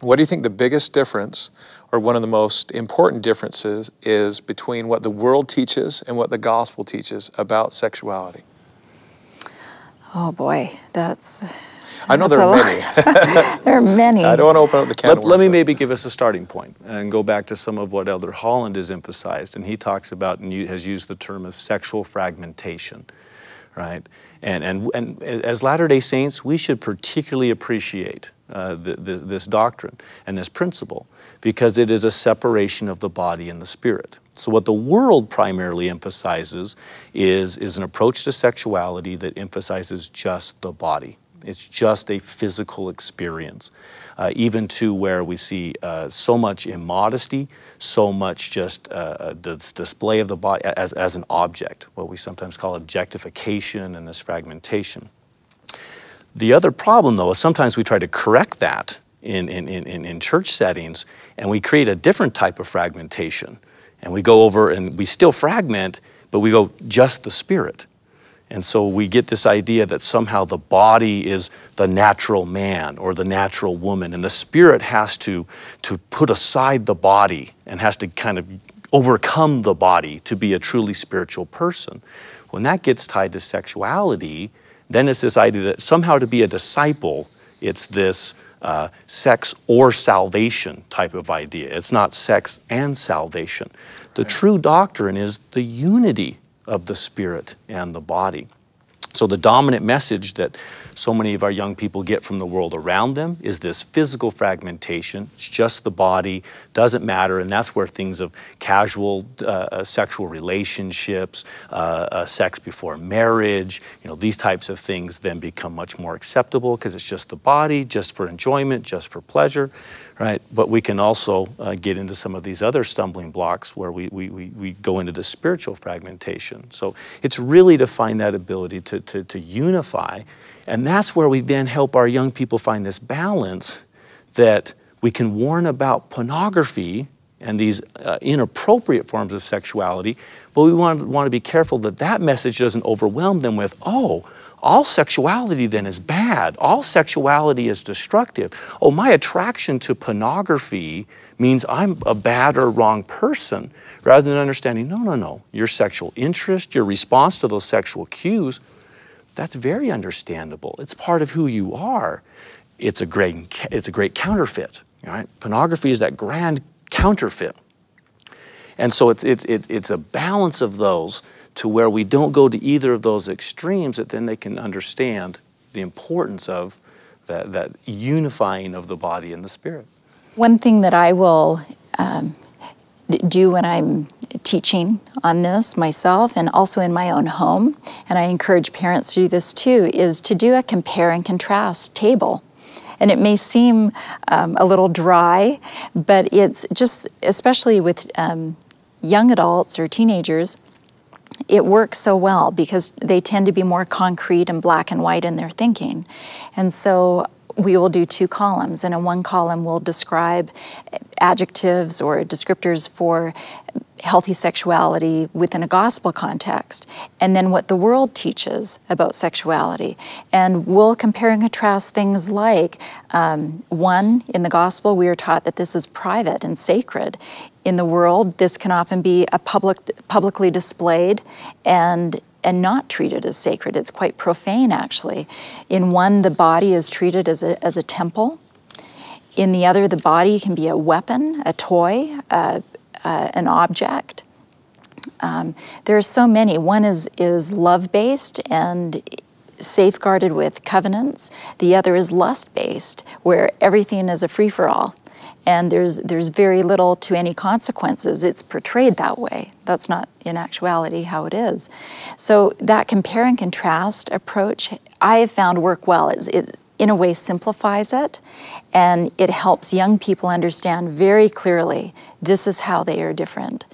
What do you think the biggest difference, or one of the most important differences, is between what the world teaches and what the gospel teaches about sexuality? Oh boy, that's I know there are many. There are many. I don't want to open up the can of worms. Let me maybe give us a starting point and go back to some of what Elder Holland has emphasized, and he talks about and has used the term of sexual fragmentation, right? And as Latter-day Saints, we should particularly appreciate this doctrine and this principle, because it is a separation of the body and the spirit. So what the world primarily emphasizes is an approach to sexuality that emphasizes just the body. It's just a physical experience, even to where we see so much immodesty, so much just the display of the body as an object, what we sometimes call objectification and this fragmentation. The other problem, though, is sometimes we try to correct that in church settings, and we create a different type of fragmentation. And we go over and we still fragment, but we go just the spirit. And so we get this idea that somehow the body is the natural man or the natural woman, and the spirit has to put aside the body and has to kind of overcome the body to be a truly spiritual person. When that gets tied to sexuality, then it's this idea that somehow to be a disciple, it's this sex or salvation type of idea. It's not sex and salvation. The true doctrine is the unity of the spirit and the body. So the dominant message that so many of our young people get from the world around them is this physical fragmentation. It's just the body, doesn't matter, and that's where things of casual sexual relationships, sex before marriage, these types of things then become much more acceptable because it's just the body, just for enjoyment, just for pleasure, right? But we can also get into some of these other stumbling blocks where we go into the spiritual fragmentation. So it's really to find that ability to unify. And that's where we then help our young people find this balance that we can warn about pornography and these inappropriate forms of sexuality, but we want to be careful that that message doesn't overwhelm them with, oh, all sexuality then is bad. All sexuality is destructive. Oh, my attraction to pornography means I'm a bad or wrong person, rather than understanding, no, your sexual interest, your response to those sexual cues, that's very understandable. It's part of who you are. It's a great counterfeit. Right? Pornography is that grand counterfeit. And so it's a balance of those to where we don't go to either of those extremes, that then they can understand the importance of that unifying of the body and the spirit. One thing that I will do when I'm teaching on this myself and also in my own home, and I encourage parents to do this too, is to do a compare and contrast table. And it may seem a little dry, but it's just, especially with young adults or teenagers, it works so well because they tend to be more concrete and black and white in their thinking. And so we will do 2 columns, and in one column we'll describe adjectives or descriptors for healthy sexuality within a gospel context, and then what the world teaches about sexuality. And we'll compare and contrast things like, one, in the gospel we are taught that this is private and sacred. In the world, this can often be publicly displayed and not treated as sacred. It's quite profane, actually. In one, the body is treated as a temple. In the other, the body can be a weapon, a toy, an object. There are so many. One is love-based and safeguarded with covenants. The other is lust-based, where everything is a free-for-all. And there's very little to any consequences. It's portrayed that way. That's not in actuality how it is. So that compare and contrast approach I have found work well. It in a way simplifies it, and it helps young people understand very clearly this is how they are different.